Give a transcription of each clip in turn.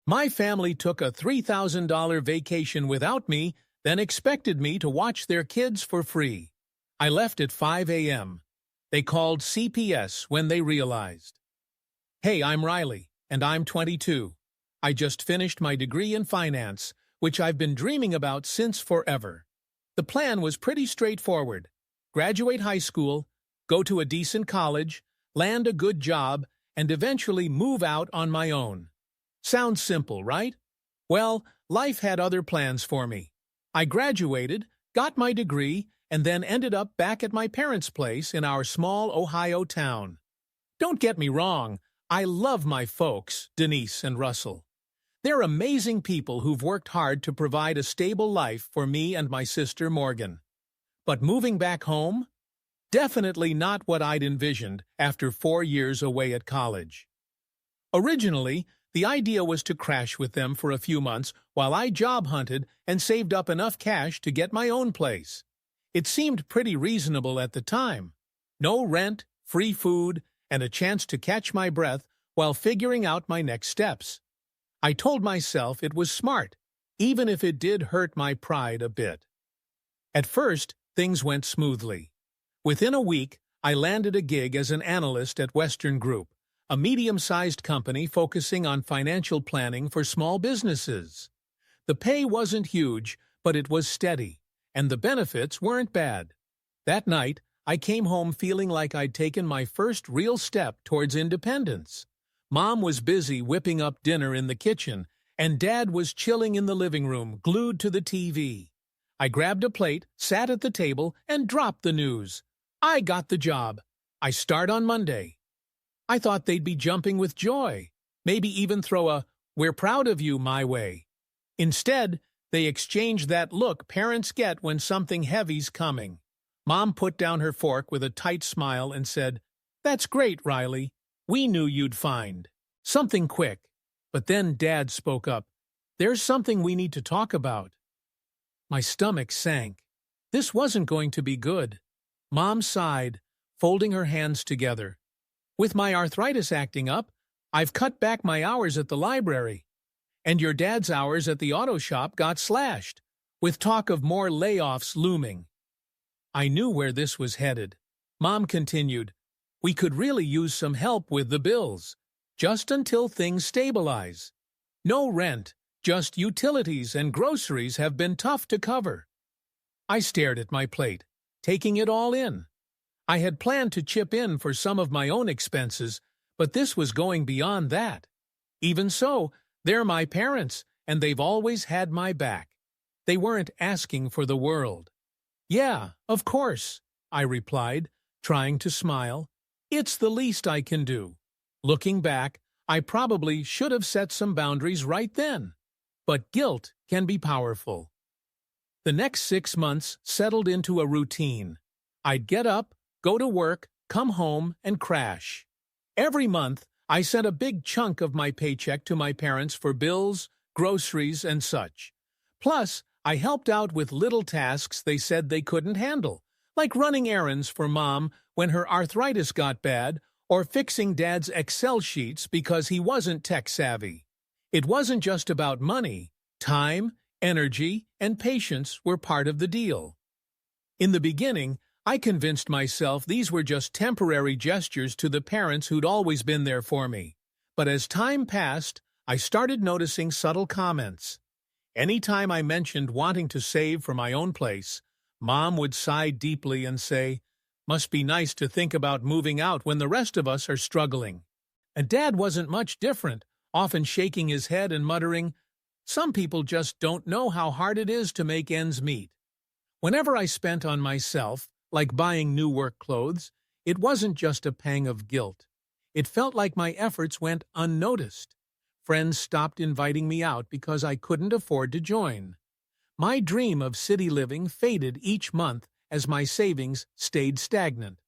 My family took a $3,000 vacation without me, then expected me to watch their kids for free. I left at 5 a.m. They called CPS when they realized. Hey, I'm Riley, and I'm 22. I just finished my degree in finance, which I've been dreaming about since forever. The plan was pretty straightforward. Graduate high school, go to a decent college, land a good job, and eventually move out on my own. Sounds simple, right? Well, life had other plans for me. I graduated, got my degree, and then ended up back at my parents' place in our small Ohio town. Don't get me wrong, I love my folks, Denise and Russell. They're amazing people who've worked hard to provide a stable life for me and my sister Morgan. But moving back home? Definitely not what I'd envisioned after 4 years away at college. Originally, the idea was to crash with them for a few months while I job hunted and saved up enough cash to get my own place. It seemed pretty reasonable at the time. No rent, free food, and a chance to catch my breath while figuring out my next steps. I told myself it was smart, even if it did hurt my pride a bit. At first, things went smoothly. Within a week, I landed a gig as an analyst at Western Group, a medium-sized company focusing on financial planning for small businesses. The pay wasn't huge, but it was steady, and the benefits weren't bad. That night, I came home feeling like I'd taken my first real step towards independence. Mom was busy whipping up dinner in the kitchen, and Dad was chilling in the living room, glued to the TV. I grabbed a plate, sat at the table, and dropped the news. I got the job. I start on Monday. I thought they'd be jumping with joy, maybe even throw a "we're proud of you" my way. Instead, they exchanged that look parents get when something heavy's coming. Mom put down her fork with a tight smile and said, "That's great, Riley. We knew you'd find something quick." But then Dad spoke up. "There's something we need to talk about." My stomach sank. This wasn't going to be good. Mom sighed, folding her hands together. "With my arthritis acting up, I've cut back my hours at the library. And your dad's hours at the auto shop got slashed, with talk of more layoffs looming." I knew where this was headed. Mom continued, "We could really use some help with the bills, just until things stabilize. No rent, just utilities and groceries have been tough to cover." I stared at my plate, taking it all in. I had planned to chip in for some of my own expenses, but this was going beyond that. Even so, they're my parents, and they've always had my back. They weren't asking for the world. "Yeah, of course," I replied, trying to smile. "It's the least I can do." Looking back, I probably should have set some boundaries right then. But guilt can be powerful. The next 6 months settled into a routine. I'd get up, go to work, come home, and crash. Every month, I sent a big chunk of my paycheck to my parents for bills, groceries, and such. Plus, I helped out with little tasks they said they couldn't handle, like running errands for Mom when her arthritis got bad, or fixing Dad's Excel sheets because he wasn't tech-savvy. It wasn't just about money. Time, energy, and patience were part of the deal. In the beginning, I convinced myself these were just temporary gestures to the parents who'd always been there for me. But as time passed, I started noticing subtle comments. Anytime I mentioned wanting to save for my own place, Mom would sigh deeply and say, "Must be nice to think about moving out when the rest of us are struggling." And Dad wasn't much different, often shaking his head and muttering, "Some people just don't know how hard it is to make ends meet." Whenever I spent on myself, like buying new work clothes, it wasn't just a pang of guilt. It felt like my efforts went unnoticed. Friends stopped inviting me out because I couldn't afford to join. My dream of city living faded each month as my savings stayed stagnant.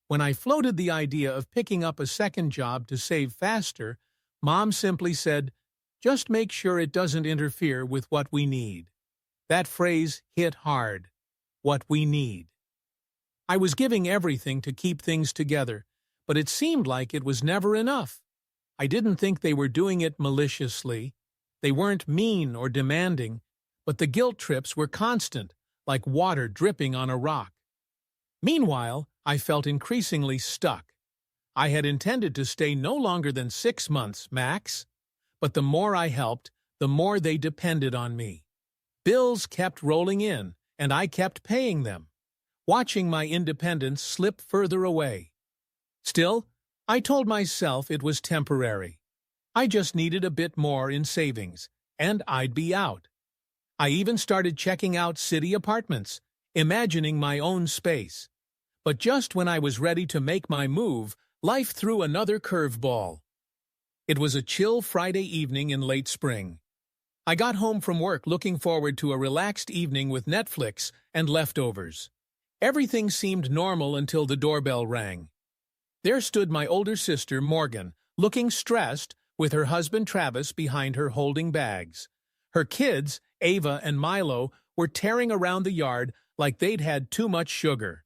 When I floated the idea of picking up a second job to save faster, Mom simply said, "Just make sure it doesn't interfere with what we need." That phrase hit hard. What we need. I was giving everything to keep things together, but it seemed like it was never enough. I didn't think they were doing it maliciously. They weren't mean or demanding, but the guilt trips were constant, like water dripping on a rock. Meanwhile, I felt increasingly stuck. I had intended to stay no longer than 6 months, max, but the more I helped, the more they depended on me. Bills kept rolling in, and I kept paying them, watching my independence slip further away. Still, I told myself it was temporary. I just needed a bit more in savings, and I'd be out. I even started checking out city apartments, imagining my own space. But just when I was ready to make my move, life threw another curveball. It was a chill Friday evening in late spring. I got home from work looking forward to a relaxed evening with Netflix and leftovers. Everything seemed normal until the doorbell rang. There stood my older sister, Morgan, looking stressed, with her husband Travis behind her holding bags. Her kids, Ava and Milo, were tearing around the yard like they'd had too much sugar.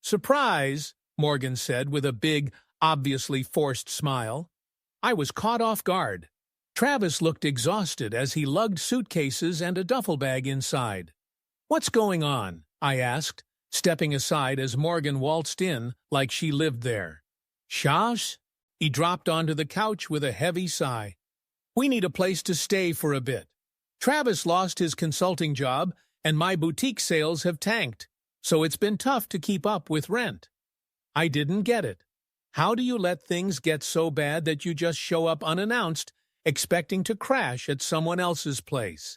"Surprise," Morgan said with a big, obviously forced smile. I was caught off guard. Travis looked exhausted as he lugged suitcases and a duffel bag inside. "What's going on?" I asked, stepping aside as Morgan waltzed in like she lived there. "Shush." He dropped onto the couch with a heavy sigh. "We need a place to stay for a bit. Travis lost his consulting job, and my boutique sales have tanked, so it's been tough to keep up with rent." I didn't get it. How do you let things get so bad that you just show up unannounced, expecting to crash at someone else's place?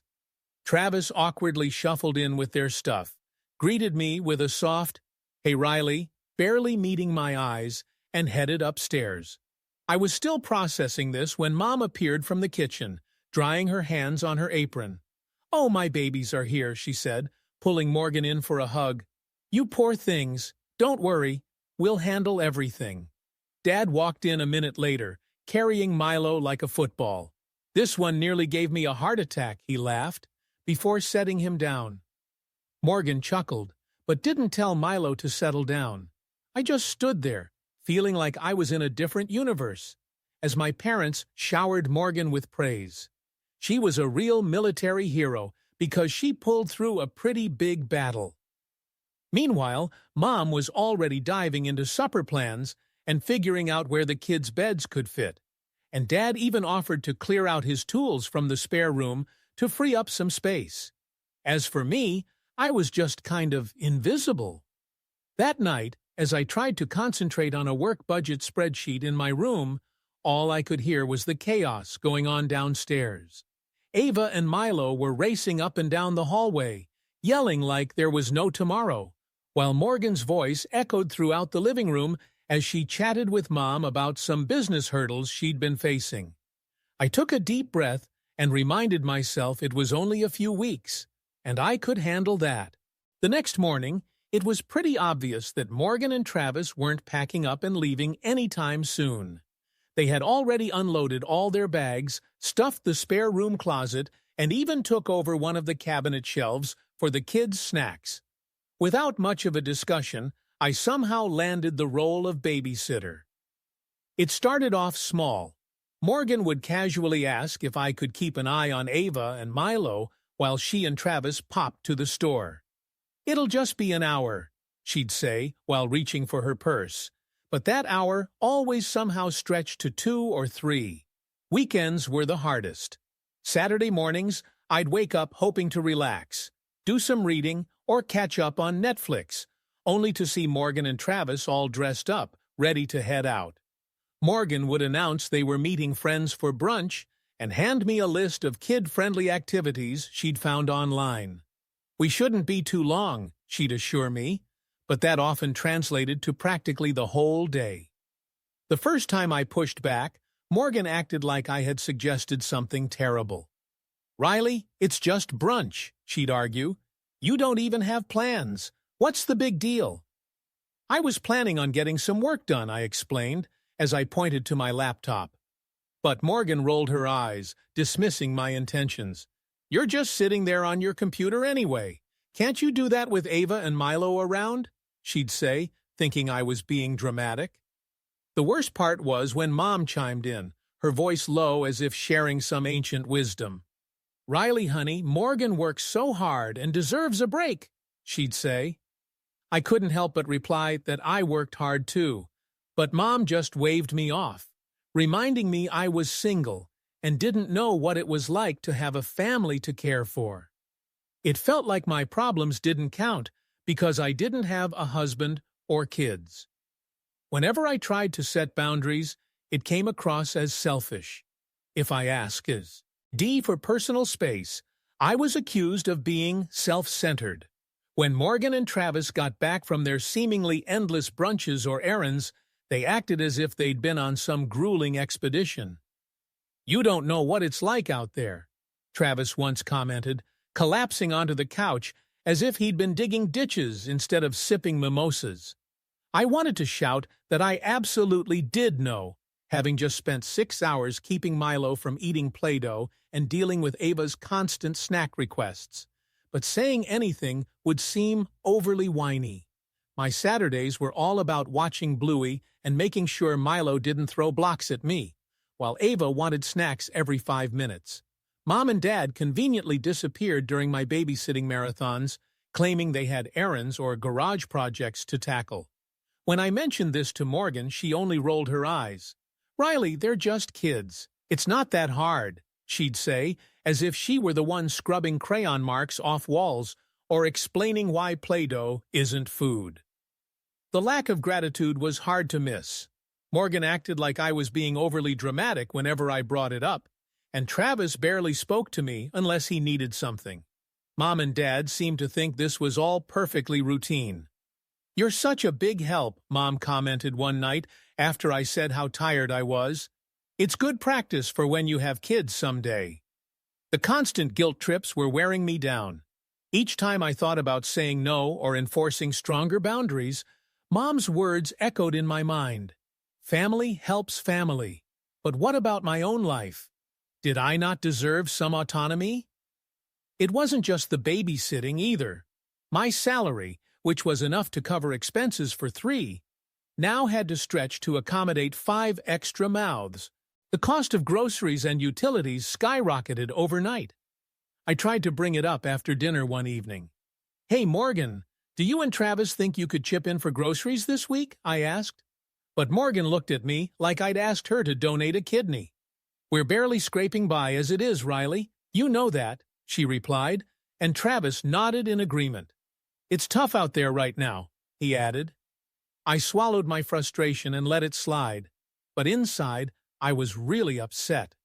Travis awkwardly shuffled in with their stuff, greeted me with a soft, "Hey Riley," barely meeting my eyes, and headed upstairs. I was still processing this when Mom appeared from the kitchen, drying her hands on her apron. "Oh, my babies are here," she said, pulling Morgan in for a hug. "You poor things. Don't worry. We'll handle everything." Dad walked in a minute later, carrying Milo like a football. "This one nearly gave me a heart attack," he laughed, before setting him down. Morgan chuckled, but didn't tell Milo to settle down. I just stood there, feeling like I was in a different universe, as my parents showered Morgan with praise. She was a real military hero because she pulled through a pretty big battle. Meanwhile, Mom was already diving into supper plans and figuring out where the kids' beds could fit, and Dad even offered to clear out his tools from the spare room to free up some space. As for me, I was just kind of invisible. That night, as I tried to concentrate on a work budget spreadsheet in my room, all I could hear was the chaos going on downstairs. Ava and Milo were racing up and down the hallway, yelling like there was no tomorrow, while Morgan's voice echoed throughout the living room as she chatted with Mom about some business hurdles she'd been facing. I took a deep breath and reminded myself it was only a few weeks, and I could handle that. The next morning, it was pretty obvious that Morgan and Travis weren't packing up and leaving anytime soon. They had already unloaded all their bags, stuffed the spare room closet, and even took over one of the cabinet shelves for the kids' snacks. Without much of a discussion, I somehow landed the role of babysitter. It started off small. Morgan would casually ask if I could keep an eye on Ava and Milo while she and Travis popped to the store. "It'll just be an hour," she'd say while reaching for her purse. But that hour always somehow stretched to 2 or 3. Weekends were the hardest. Saturday mornings, I'd wake up hoping to relax, do some reading, or catch up on Netflix, only to see Morgan and Travis all dressed up, ready to head out. Morgan would announce they were meeting friends for brunch and hand me a list of kid-friendly activities she'd found online. "We shouldn't be too long," she'd assure me, but that often translated to practically the whole day. The first time I pushed back, Morgan acted like I had suggested something terrible. "Riley, it's just brunch," she'd argue. "You don't even have plans. What's the big deal?" "I was planning on getting some work done," I explained, as I pointed to my laptop. But Morgan rolled her eyes, dismissing my intentions. "You're just sitting there on your computer anyway. Can't you do that with Ava and Milo around?" she'd say, thinking I was being dramatic. The worst part was when Mom chimed in, her voice low as if sharing some ancient wisdom. "Riley, honey, Morgan works so hard and deserves a break," she'd say. I couldn't help but reply that I worked hard too, but Mom just waved me off, reminding me I was single and didn't know what it was like to have a family to care for. It felt like my problems didn't count because I didn't have a husband or kids. Whenever I tried to set boundaries, it came across as selfish. If I ask is D for personal space, I was accused of being self-centered. When Morgan and Travis got back from their seemingly endless brunches or errands, they acted as if they'd been on some grueling expedition. "You don't know what it's like out there," Travis once commented, collapsing onto the couch as if he'd been digging ditches instead of sipping mimosas. I wanted to shout that I absolutely did know, having just spent 6 hours keeping Milo from eating Play-Doh and dealing with Ava's constant snack requests. But saying anything would seem overly whiny. My Saturdays were all about watching Bluey and making sure Milo didn't throw blocks at me, while Ava wanted snacks every 5 minutes. Mom and Dad conveniently disappeared during my babysitting marathons, claiming they had errands or garage projects to tackle. When I mentioned this to Morgan, she only rolled her eyes. "Riley, they're just kids. It's not that hard," she'd say, as if she were the one scrubbing crayon marks off walls or explaining why Play-Doh isn't food. The lack of gratitude was hard to miss. Morgan acted like I was being overly dramatic whenever I brought it up, and Travis barely spoke to me unless he needed something. Mom and Dad seemed to think this was all perfectly routine. "You're such a big help," Mom commented one night after I said how tired I was. "It's good practice for when you have kids someday." The constant guilt trips were wearing me down. Each time I thought about saying no or enforcing stronger boundaries, Mom's words echoed in my mind. Family helps family. But what about my own life? Did I not deserve some autonomy? It wasn't just the babysitting either. My salary, which was enough to cover expenses for 3, now had to stretch to accommodate 5 extra mouths. The cost of groceries and utilities skyrocketed overnight. I tried to bring it up after dinner one evening. "Hey, Morgan, do you and Travis think you could chip in for groceries this week?" I asked. But Morgan looked at me like I'd asked her to donate a kidney. "We're barely scraping by as it is, Riley. You know that," she replied, and Travis nodded in agreement. "It's tough out there right now," he added. I swallowed my frustration and let it slide, but inside, I was really upset.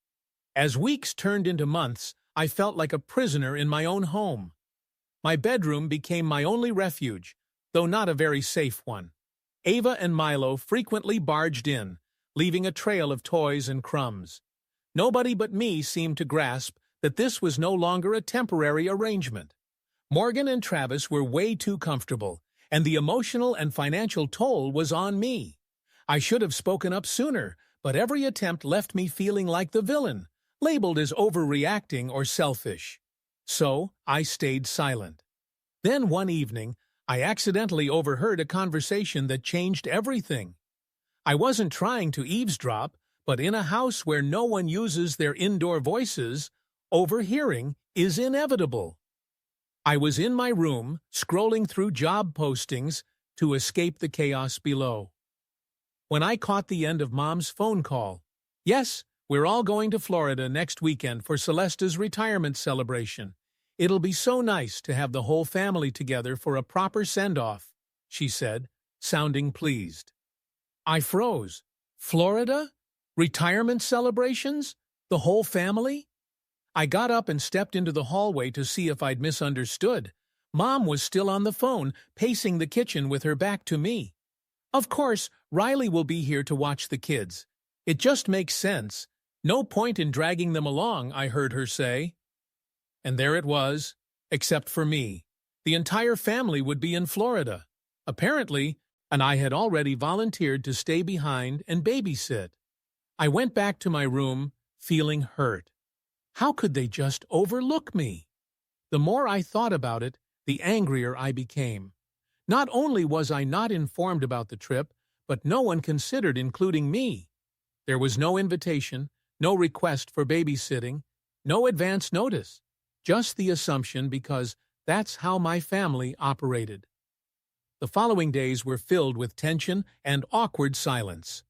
As weeks turned into months, I felt like a prisoner in my own home. My bedroom became my only refuge, though not a very safe one. Ava and Milo frequently barged in, leaving a trail of toys and crumbs. Nobody but me seemed to grasp that this was no longer a temporary arrangement. Morgan and Travis were way too comfortable, and the emotional and financial toll was on me. I should have spoken up sooner, but every attempt left me feeling like the villain, labeled as overreacting or selfish. So I stayed silent. Then one evening, I accidentally overheard a conversation that changed everything. I wasn't trying to eavesdrop, but in a house where no one uses their indoor voices, overhearing is inevitable. I was in my room, scrolling through job postings to escape the chaos below, when I caught the end of Mom's phone call. "Yes, we're all going to Florida next weekend for Celesta's retirement celebration. It'll be so nice to have the whole family together for a proper send-off," she said, sounding pleased. I froze. Florida? Retirement celebrations? The whole family? I got up and stepped into the hallway to see if I'd misunderstood. Mom was still on the phone, pacing the kitchen with her back to me. "Of course, Riley will be here to watch the kids. It just makes sense. No point in dragging them along," I heard her say. And there it was, except for me. The entire family would be in Florida, apparently, and I had already volunteered to stay behind and babysit. I went back to my room, feeling hurt. How could they just overlook me? The more I thought about it, the angrier I became. Not only was I not informed about the trip, but no one considered including me. There was no invitation, no request for babysitting, no advance notice. Just the assumption because that's how my family operated. The following days were filled with tension and awkward silence.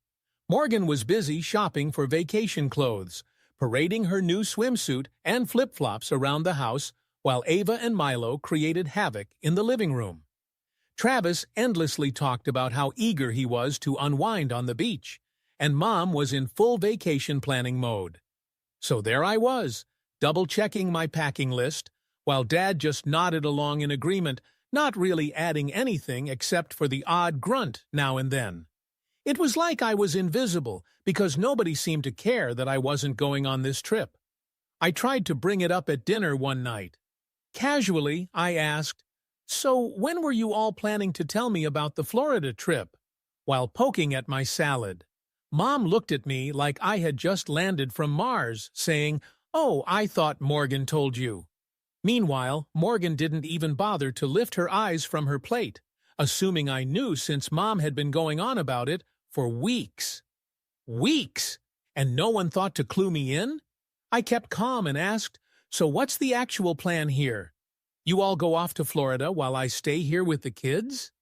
Morgan was busy shopping for vacation clothes, parading her new swimsuit and flip-flops around the house while Ava and Milo created havoc in the living room. Travis endlessly talked about how eager he was to unwind on the beach, and Mom was in full vacation planning mode. So there I was, double-checking my packing list, while Dad just nodded along in agreement, not really adding anything except for the odd grunt now and then. It was like I was invisible because nobody seemed to care that I wasn't going on this trip. I tried to bring it up at dinner one night. Casually, I asked, "So when were you all planning to tell me about the Florida trip?" while poking at my salad. Mom looked at me like I had just landed from Mars, saying, "Oh, I thought Morgan told you." Meanwhile, Morgan didn't even bother to lift her eyes from her plate, assuming I knew since Mom had been going on about it for weeks. Weeks! And no one thought to clue me in? I kept calm and asked, "So what's the actual plan here? You all go off to Florida while I stay here with the kids?"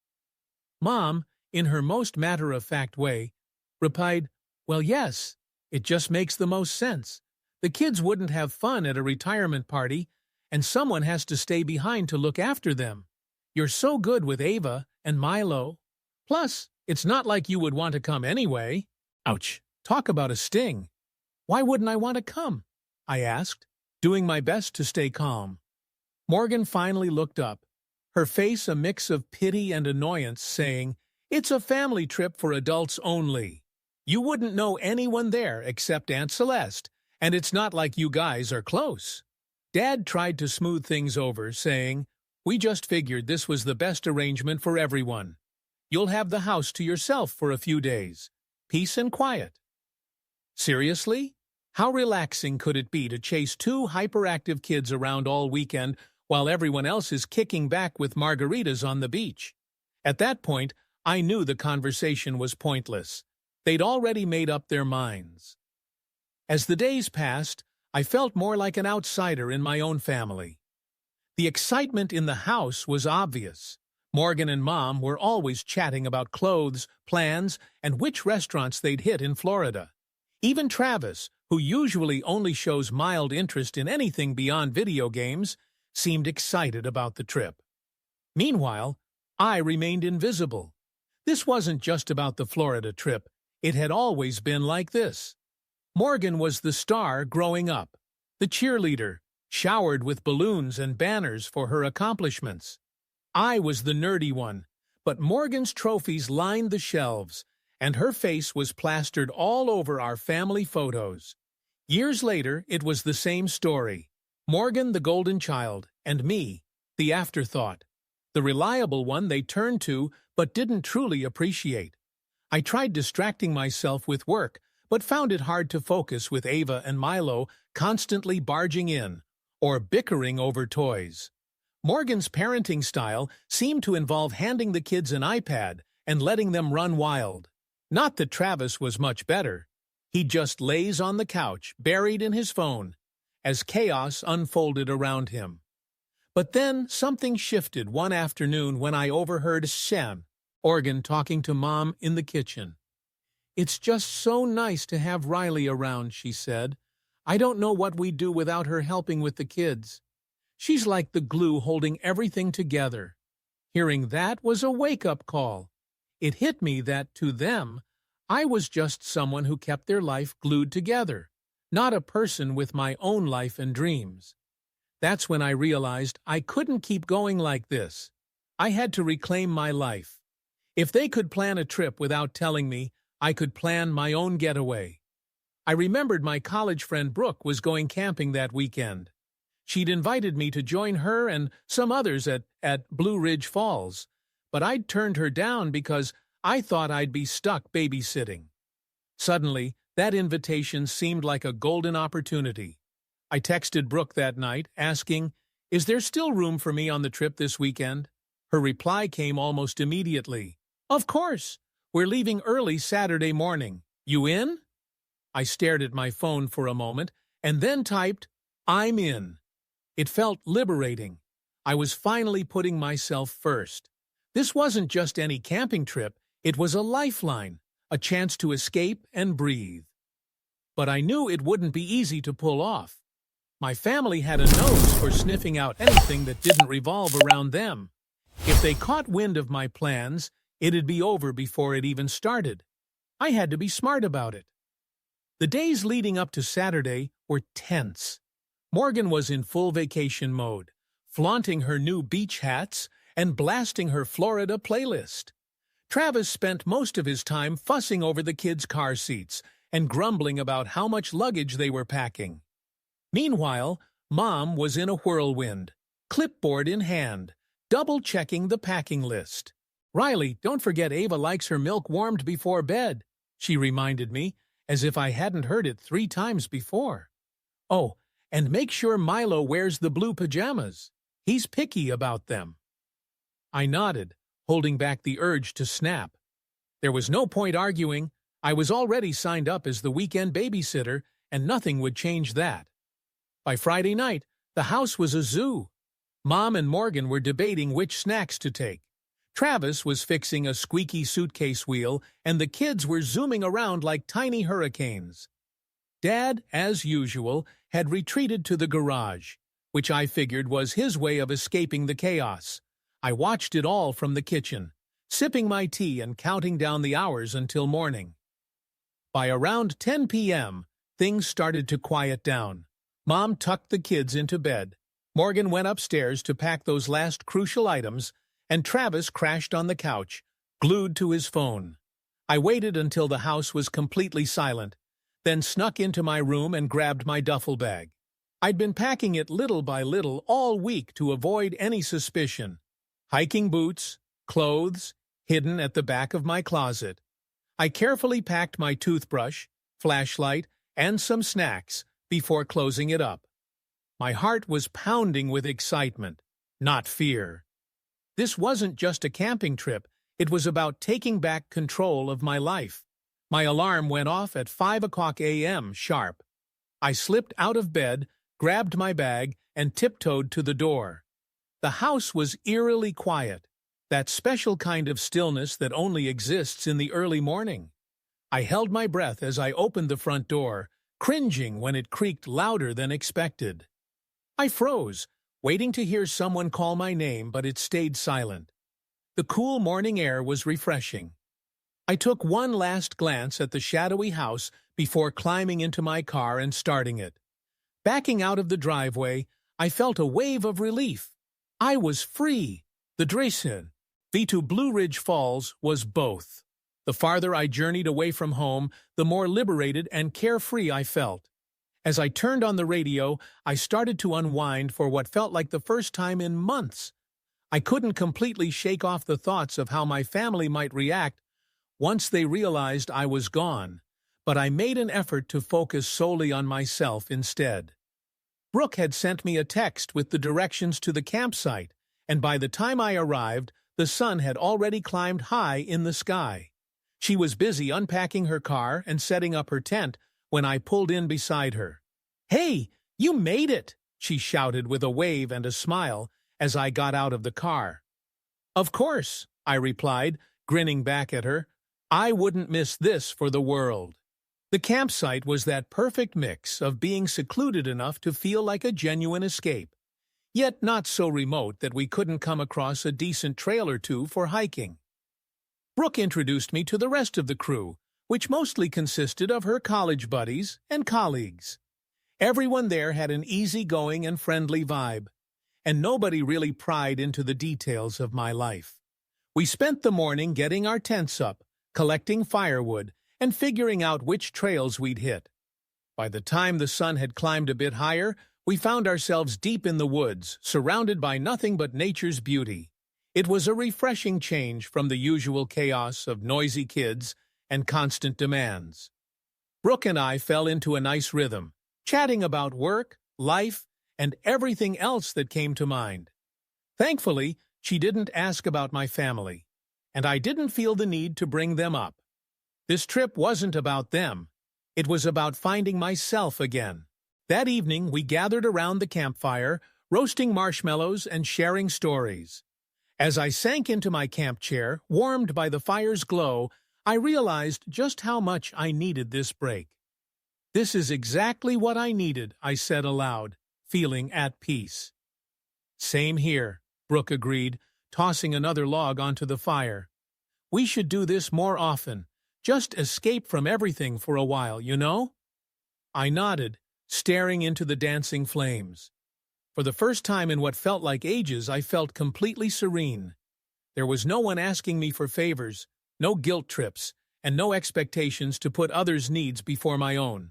Mom, in her most matter-of-fact way, replied, "Well, yes, it just makes the most sense. The kids wouldn't have fun at a retirement party, and someone has to stay behind to look after them. You're so good with Ava and Milo. Plus, it's not like you would want to come anyway." Ouch, talk about a sting. "Why wouldn't I want to come?" I asked, doing my best to stay calm. Morgan finally looked up, her face a mix of pity and annoyance, saying, "It's a family trip for adults only. You wouldn't know anyone there except Aunt Celeste, and it's not like you guys are close." Dad tried to smooth things over, saying, "We just figured this was the best arrangement for everyone. You'll have the house to yourself for a few days. Peace and quiet." Seriously? How relaxing could it be to chase two hyperactive kids around all weekend while everyone else is kicking back with margaritas on the beach? At that point, I knew the conversation was pointless. They'd already made up their minds. As the days passed, I felt more like an outsider in my own family. The excitement in the house was obvious. Morgan and Mom were always chatting about clothes, plans, and which restaurants they'd hit in Florida. Even Travis, who usually only shows mild interest in anything beyond video games, seemed excited about the trip. Meanwhile, I remained invisible. This wasn't just about the Florida trip. It had always been like this. Morgan was the star growing up, the cheerleader, showered with balloons and banners for her accomplishments. I was the nerdy one, but Morgan's trophies lined the shelves, and her face was plastered all over our family photos. Years later, it was the same story. Morgan, the golden child, and me, the afterthought, the reliable one they turned to but didn't truly appreciate. I tried distracting myself with work, but found it hard to focus with Ava and Milo constantly barging in, or bickering over toys. Morgan's parenting style seemed to involve handing the kids an iPad and letting them run wild. Not that Travis was much better. He just lays on the couch, buried in his phone, as chaos unfolded around him. But then something shifted one afternoon when I overheard Shem, Organ, talking to Mom in the kitchen. "It's just so nice to have Riley around," she said. "I don't know what we'd do without her helping with the kids. She's like the glue holding everything together." Hearing that was a wake-up call. It hit me that, to them, I was just someone who kept their life glued together, not a person with my own life and dreams. That's when I realized I couldn't keep going like this. I had to reclaim my life. If they could plan a trip without telling me, I could plan my own getaway. I remembered my college friend Brooke was going camping that weekend. She'd invited me to join her and some others at Blue Ridge Falls, but I'd turned her down because I thought I'd be stuck babysitting. Suddenly, that invitation seemed like a golden opportunity. I texted Brooke that night, asking, "Is there still room for me on the trip this weekend?" Her reply came almost immediately. "Of course! We're leaving early Saturday morning. You in?" I stared at my phone for a moment, and then typed, "I'm in." It felt liberating. I was finally putting myself first. This wasn't just any camping trip, it was a lifeline, a chance to escape and breathe. But I knew it wouldn't be easy to pull off. My family had a nose for sniffing out anything that didn't revolve around them. If they caught wind of my plans, it'd be over before it even started. I had to be smart about it. The days leading up to Saturday were tense. Morgan was in full vacation mode, flaunting her new beach hats and blasting her Florida playlist. Travis spent most of his time fussing over the kids' car seats and grumbling about how much luggage they were packing. Meanwhile, Mom was in a whirlwind, clipboard in hand, double-checking the packing list. "Riley, don't forget Ava likes her milk warmed before bed," she reminded me, as if I hadn't heard it 3 times before. "Oh, and make sure Milo wears the blue pajamas. He's picky about them." I nodded, holding back the urge to snap. There was no point arguing. I was already signed up as the weekend babysitter, and nothing would change that. By Friday night, the house was a zoo. Mom and Morgan were debating which snacks to take. Travis was fixing a squeaky suitcase wheel, and the kids were zooming around like tiny hurricanes. Dad, as usual, had retreated to the garage, which I figured was his way of escaping the chaos. I watched it all from the kitchen, sipping my tea and counting down the hours until morning. By around 10 p.m., things started to quiet down. Mom tucked the kids into bed. Morgan went upstairs to pack those last crucial items, and Travis crashed on the couch, glued to his phone. I waited until the house was completely silent, then snuck into my room and grabbed my duffel bag. I'd been packing it little by little all week to avoid any suspicion. Hiking boots, clothes, hidden at the back of my closet. I carefully packed my toothbrush, flashlight, and some snacks before closing it up. My heart was pounding with excitement, not fear. This wasn't just a camping trip, it was about taking back control of my life. My alarm went off at 5 o'clock a.m. sharp. I slipped out of bed, grabbed my bag, and tiptoed to the door. The house was eerily quiet, that special kind of stillness that only exists in the early morning. I held my breath as I opened the front door, cringing when it creaked louder than expected. I froze, waiting to hear someone call my name, but it stayed silent. The cool morning air was refreshing. I took one last glance at the shadowy house before climbing into my car and starting it. Backing out of the driveway, I felt a wave of relief. I was free. The Dresen to Blue Ridge Falls was both. The farther I journeyed away from home, the more liberated and carefree I felt. As I turned on the radio, I started to unwind for what felt like the first time in months. I couldn't completely shake off the thoughts of how my family might react once they realized I was gone, but I made an effort to focus solely on myself instead. Brooke had sent me a text with the directions to the campsite, and by the time I arrived, the sun had already climbed high in the sky. She was busy unpacking her car and setting up her tent when I pulled in beside her. "Hey, you made it!" she shouted with a wave and a smile as I got out of the car. "Of course," I replied, grinning back at her. I wouldn't miss this for the world. The campsite was that perfect mix of being secluded enough to feel like a genuine escape, yet not so remote that we couldn't come across a decent trail or two for hiking. Brooke introduced me to the rest of the crew, which mostly consisted of her college buddies and colleagues. Everyone there had an easygoing and friendly vibe, and nobody really pried into the details of my life. We spent the morning getting our tents up, collecting firewood, and figuring out which trails we'd hit. By the time the sun had climbed a bit higher, we found ourselves deep in the woods, surrounded by nothing but nature's beauty. It was a refreshing change from the usual chaos of noisy kids and constant demands. Brooke and I fell into a nice rhythm, chatting about work, life, and everything else that came to mind. Thankfully, she didn't ask about my family, and I didn't feel the need to bring them up. This trip wasn't about them. It was about finding myself again. That evening, we gathered around the campfire, roasting marshmallows and sharing stories. As I sank into my camp chair, warmed by the fire's glow, I realized just how much I needed this break. "This is exactly what I needed," I said aloud, feeling at peace. "Same here," Brooke agreed, tossing another log onto the fire. "We should do this more often. Just escape from everything for a while, you know?" I nodded, staring into the dancing flames. For the first time in what felt like ages, I felt completely serene. There was no one asking me for favors, no guilt trips, and no expectations to put others' needs before my own.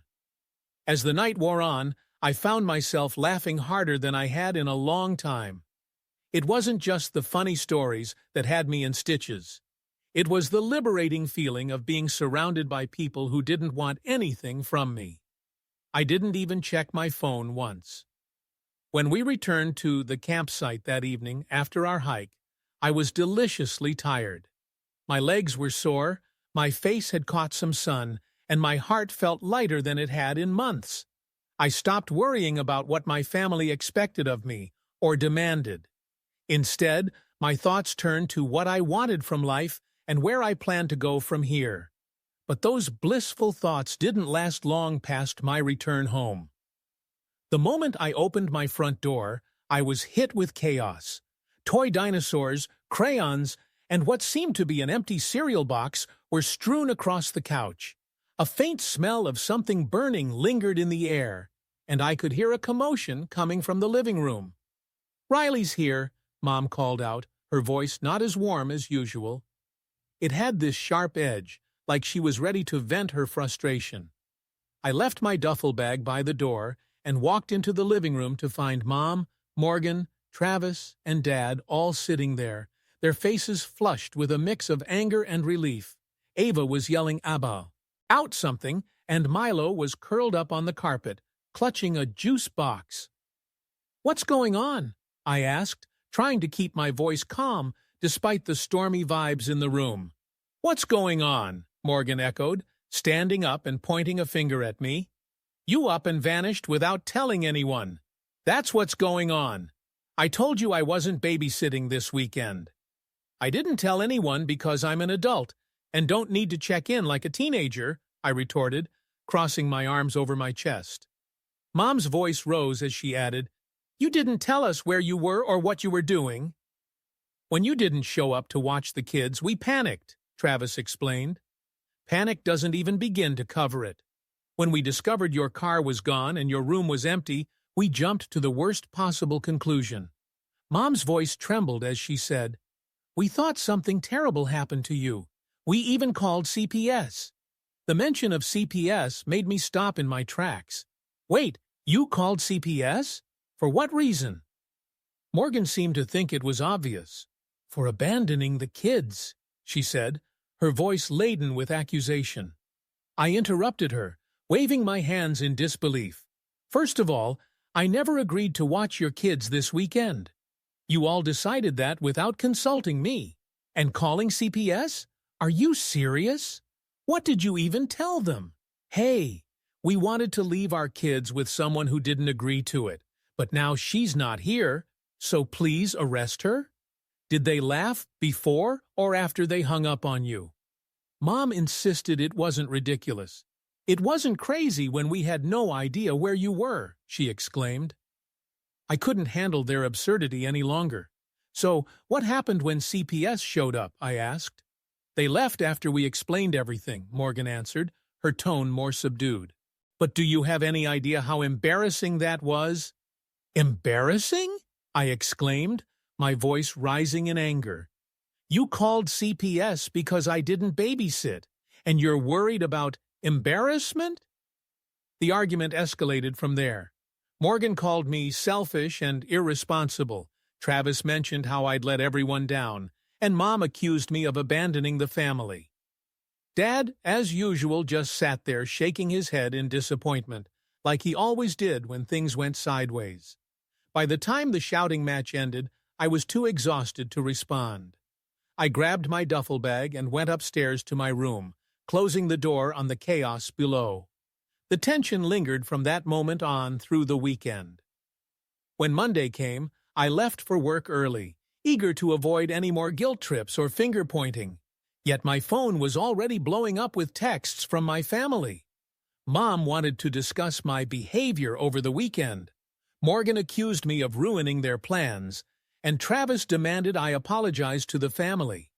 As the night wore on, I found myself laughing harder than I had in a long time. It wasn't just the funny stories that had me in stitches. It was the liberating feeling of being surrounded by people who didn't want anything from me. I didn't even check my phone once. When we returned to the campsite that evening after our hike, I was deliciously tired. My legs were sore, my face had caught some sun, and my heart felt lighter than it had in months. I stopped worrying about what my family expected of me or demanded. Instead, my thoughts turned to what I wanted from life and where I planned to go from here. But those blissful thoughts didn't last long past my return home. The moment I opened my front door, I was hit with chaos. Toy dinosaurs, crayons, and what seemed to be an empty cereal box were strewn across the couch. A faint smell of something burning lingered in the air, and I could hear a commotion coming from the living room. "Riley's here," Mom called out, her voice not as warm as usual. It had this sharp edge, like she was ready to vent her frustration. I left my duffel bag by the door and walked into the living room to find Mom, Morgan, Travis, and Dad all sitting there, their faces flushed with a mix of anger and relief. Ava was yelling "Abba! Out something!" and Milo was curled up on the carpet, clutching a juice box. "What's going on?" I asked, trying to keep my voice calm despite the stormy vibes in the room. "What's going on?" Morgan echoed, standing up and pointing a finger at me. "You up and vanished without telling anyone. That's what's going on. I told you I wasn't babysitting this weekend." "I didn't tell anyone because I'm an adult and don't need to check in like a teenager," I retorted, crossing my arms over my chest. Mom's voice rose as she added, "You didn't tell us where you were or what you were doing." "When you didn't show up to watch the kids, we panicked," Travis explained. "Panic doesn't even begin to cover it. When we discovered your car was gone and your room was empty, we jumped to the worst possible conclusion." Mom's voice trembled as she said, "We thought something terrible happened to you. We even called CPS." The mention of CPS made me stop in my tracks. "Wait, you called CPS? For what reason?" Morgan seemed to think it was obvious. "For abandoning the kids," she said, her voice laden with accusation. I interrupted her, waving my hands in disbelief. "First of all, I never agreed to watch your kids this weekend. You all decided that without consulting me. And calling CPS? Are you serious? What did you even tell them? Hey, we wanted to leave our kids with someone who didn't agree to it, but now she's not here, so please arrest her? Did they laugh before or after they hung up on you?" Mom insisted it wasn't ridiculous. "It wasn't crazy when we had no idea where you were," she exclaimed. I couldn't handle their absurdity any longer. "So, what happened when CPS showed up?" I asked. "They left after we explained everything," Morgan answered, her tone more subdued. "But do you have any idea how embarrassing that was?" "Embarrassing?" I exclaimed, my voice rising in anger. "You called CPS because I didn't babysit, and you're worried about embarrassment?" The argument escalated from there. Morgan called me selfish and irresponsible. Travis mentioned how I'd let everyone down, and Mom accused me of abandoning the family. Dad, as usual, just sat there shaking his head in disappointment, like he always did when things went sideways. By the time the shouting match ended, I was too exhausted to respond. I grabbed my duffel bag and went upstairs to my room, closing the door on the chaos below. The tension lingered from that moment on through the weekend. When Monday came, I left for work early, eager to avoid any more guilt trips or finger-pointing. Yet my phone was already blowing up with texts from my family. Mom wanted to discuss my behavior over the weekend. Morgan accused me of ruining their plans, and Travis demanded I apologize to the family.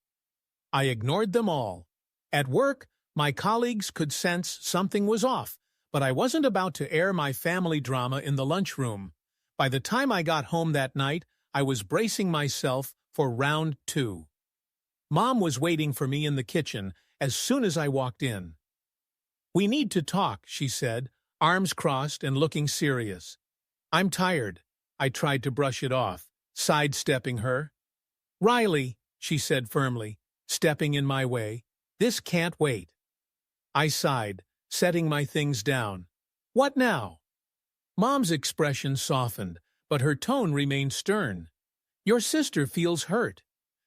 I ignored them all. At work, my colleagues could sense something was off, but I wasn't about to air my family drama in the lunchroom. By the time I got home that night, I was bracing myself for round 2. Mom was waiting for me in the kitchen as soon as I walked in. "We need to talk," she said, arms crossed and looking serious. "I'm tired." I tried to brush it off, sidestepping her. "Riley," she said firmly, stepping in my way, "this can't wait." I sighed, setting my things down. "What now?" Mom's expression softened, but her tone remained stern. "Your sister feels hurt.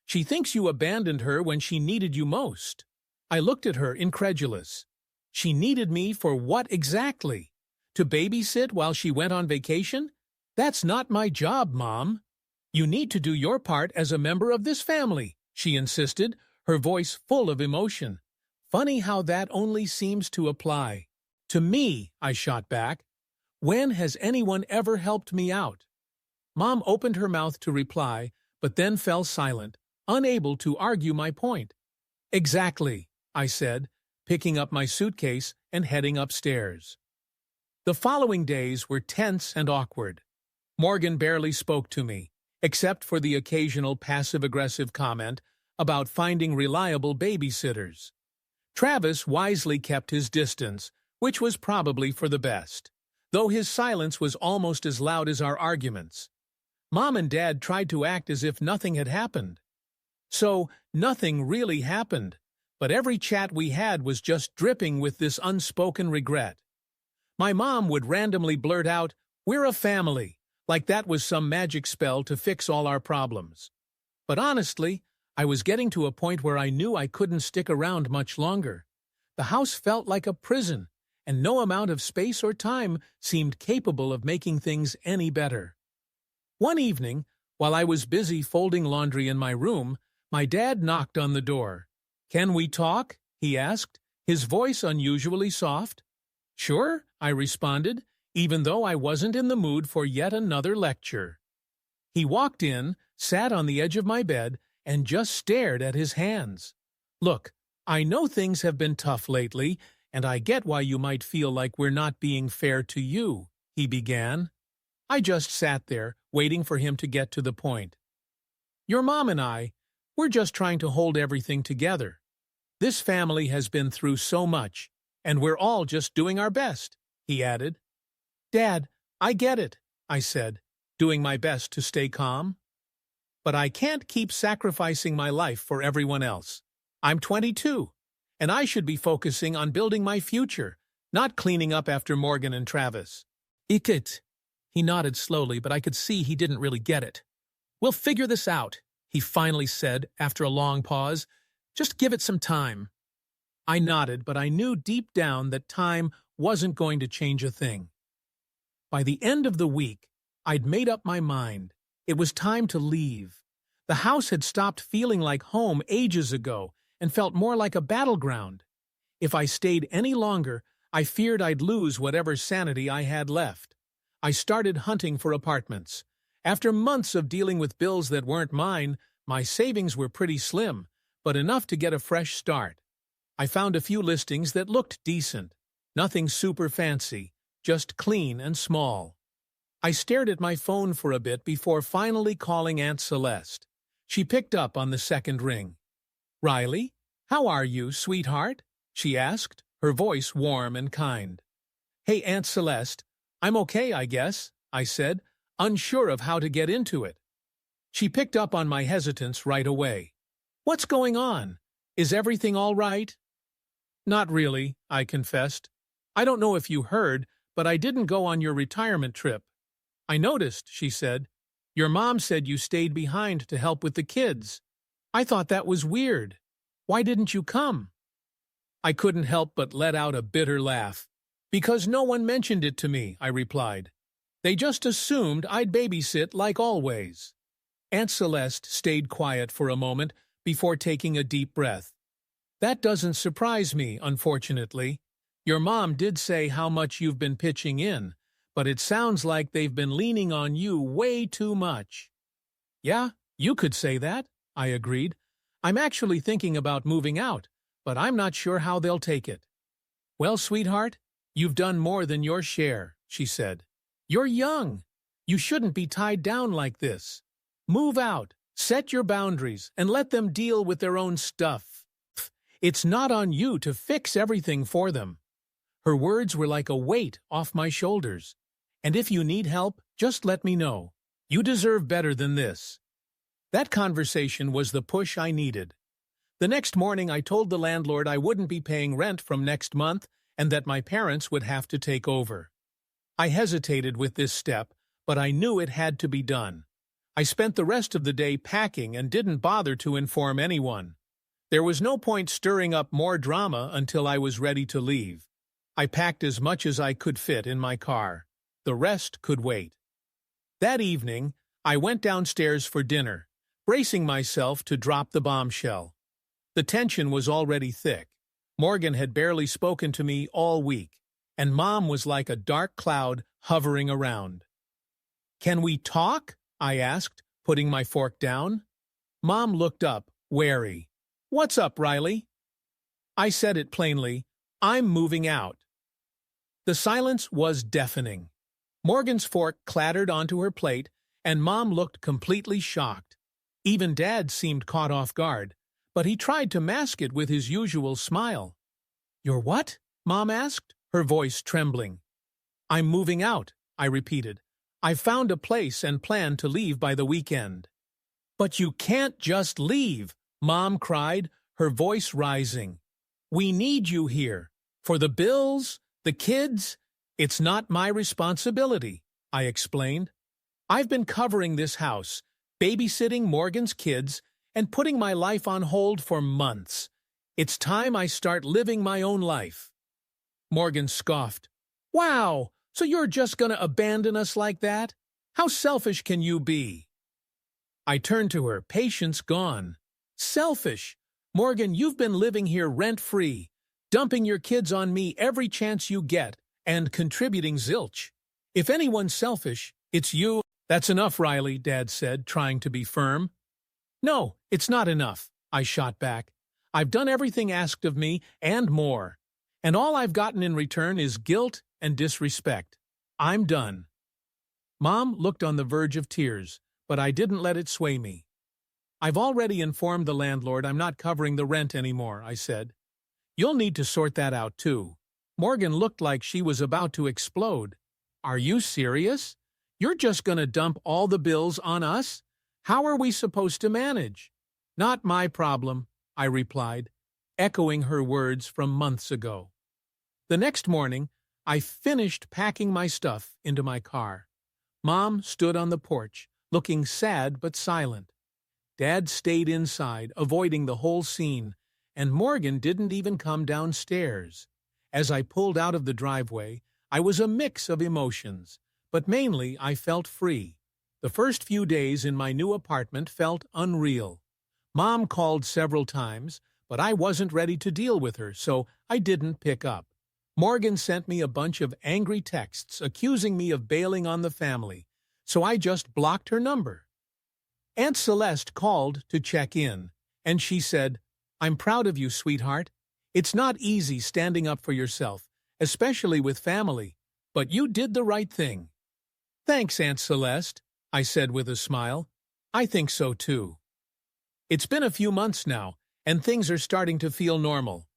She thinks you abandoned her when she needed you most." I looked at her, incredulous. She needed me for what exactly? To babysit while she went on vacation? "That's not my job, Mom." "You need to do your part as a member of this family," she insisted, her voice full of emotion. "Funny how that only seems to apply to me," I shot back. "When has anyone ever helped me out?" Mom opened her mouth to reply, but then fell silent, unable to argue my point. "Exactly," I said, picking up my suitcase and heading upstairs. The following days were tense and awkward. Morgan barely spoke to me, except for the occasional passive-aggressive comment about finding reliable babysitters. Travis wisely kept his distance, which was probably for the best, though his silence was almost as loud as our arguments. Mom and Dad tried to act as if nothing had happened. So, nothing really happened, but every chat we had was just dripping with this unspoken regret. My mom would randomly blurt out, "We're a family," like that was some magic spell to fix all our problems. But honestly, I was getting to a point where I knew I couldn't stick around much longer. The house felt like a prison, and no amount of space or time seemed capable of making things any better. One evening, while I was busy folding laundry in my room, my dad knocked on the door. "Can we talk?" he asked, his voice unusually soft. "Sure," I responded, even though I wasn't in the mood for yet another lecture. He walked in, sat on the edge of my bed, and just stared at his hands. "Look, I know things have been tough lately, and I get why you might feel like we're not being fair to you," he began. I just sat there, waiting for him to get to the point. "Your mom and we're just trying to hold everything together. This family has been through so much, and we're all just doing our best," he added. "Dad, I get it," I said, doing my best to stay calm. "But I can't keep sacrificing my life for everyone else. I'm 22, and I should be focusing on building my future, not cleaning up after Morgan and Travis." "Ikit." He nodded slowly, but I could see he didn't really get it. "We'll figure this out," he finally said after a long pause. "Just give it some time." I nodded, but I knew deep down that time wasn't going to change a thing. By the end of the week, I'd made up my mind. It was time to leave. The house had stopped feeling like home ages ago and felt more like a battleground. If I stayed any longer, I feared I'd lose whatever sanity I had left. I started hunting for apartments. After months of dealing with bills that weren't mine, my savings were pretty slim, but enough to get a fresh start. I found a few listings that looked decent. Nothing super fancy, just clean and small. I stared at my phone for a bit before finally calling Aunt Celeste. She picked up on the second ring. "Riley, how are you, sweetheart?" she asked, her voice warm and kind. "Hey, Aunt Celeste, I'm okay, I guess," I said, unsure of how to get into it. She picked up on my hesitance right away. "What's going on? Is everything all right?" "Not really," I confessed. "I don't know if you heard, but I didn't go on your retirement trip." "I noticed," she said. "Your mom said you stayed behind to help with the kids. I thought that was weird. Why didn't you come?" I couldn't help but let out a bitter laugh. "Because no one mentioned it to me," I replied. They just assumed I'd babysit like always. Aunt Celeste stayed quiet for a moment before taking a deep breath. That doesn't surprise me, unfortunately. Your mom did say how much you've been pitching in, but it sounds like they've been leaning on you way too much. Yeah, you could say that, I agreed. I'm actually thinking about moving out, but I'm not sure how they'll take it. Well, sweetheart, you've done more than your share, she said. You're young. You shouldn't be tied down like this. Move out, set your boundaries, and let them deal with their own stuff. It's not on you to fix everything for them. Her words were like a weight off my shoulders. And if you need help, just let me know. You deserve better than this. That conversation was the push I needed. The next morning I told the landlord I wouldn't be paying rent from next month and that my parents would have to take over. I hesitated with this step, but I knew it had to be done. I spent the rest of the day packing and didn't bother to inform anyone. There was no point stirring up more drama until I was ready to leave. I packed as much as I could fit in my car. The rest could wait. That evening, I went downstairs for dinner, bracing myself to drop the bombshell. The tension was already thick. Morgan had barely spoken to me all week, and Mom was like a dark cloud hovering around. "Can we talk?" I asked, putting my fork down. Mom looked up, wary. "What's up, Riley?" I said it plainly. "I'm moving out." The silence was deafening. Morgan's fork clattered onto her plate, and Mom looked completely shocked. Even Dad seemed caught off guard, but he tried to mask it with his usual smile. "You're what?" Mom asked, her voice trembling. "I'm moving out," I repeated. "I've found a place and plan to leave by the weekend." "But you can't just leave," Mom cried, her voice rising. "We need you here. For the bills, the kids. It's not my responsibility," I explained. "I've been covering this house, babysitting Morgan's kids, and putting my life on hold for months. It's time I start living my own life." Morgan scoffed. "Wow, so you're just gonna abandon us like that? How selfish can you be?" I turned to her, patience gone. "Selfish? Morgan, you've been living here rent-free, dumping your kids on me every chance you get, and contributing zilch. If anyone's selfish, it's you." "That's enough, Riley," Dad said, trying to be firm. "No, it's not enough," I shot back. "I've done everything asked of me, and more. And all I've gotten in return is guilt and disrespect. I'm done." Mom looked on the verge of tears, but I didn't let it sway me. "I've already informed the landlord I'm not covering the rent anymore," I said. "You'll need to sort that out, too." Morgan looked like she was about to explode. "Are you serious? You're just going to dump all the bills on us? How are we supposed to manage?" "Not my problem," I replied, echoing her words from months ago. The next morning, I finished packing my stuff into my car. Mom stood on the porch, looking sad but silent. Dad stayed inside, avoiding the whole scene, and Morgan didn't even come downstairs. As I pulled out of the driveway, I was a mix of emotions, but mainly I felt free. The first few days in my new apartment felt unreal. Mom called several times, but I wasn't ready to deal with her, so I didn't pick up. Morgan sent me a bunch of angry texts accusing me of bailing on the family, so I just blocked her number. Aunt Celeste called to check in, and she said, "I'm proud of you, sweetheart. It's not easy standing up for yourself, especially with family, but you did the right thing." "Thanks, Aunt Celeste," I said with a smile. "I think so too." It's been a few months now, and things are starting to feel normal.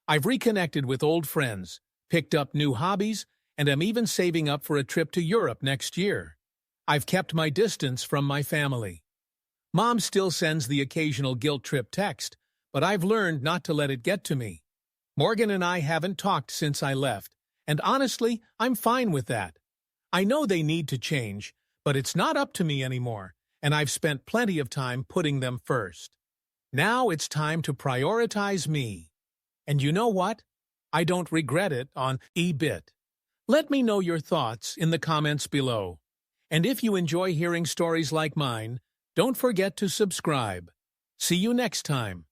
I've reconnected with old friends, picked up new hobbies, and am even saving up for a trip to Europe next year. I've kept my distance from my family. Mom still sends the occasional guilt trip text, but I've learned not to let it get to me. Morgan and I haven't talked since I left, and honestly, I'm fine with that. I know they need to change, but it's not up to me anymore, and I've spent plenty of time putting them first. Now it's time to prioritize me. And you know what? I don't regret it on a bit. Let me know your thoughts in the comments below. And if you enjoy hearing stories like mine, don't forget to subscribe. See you next time.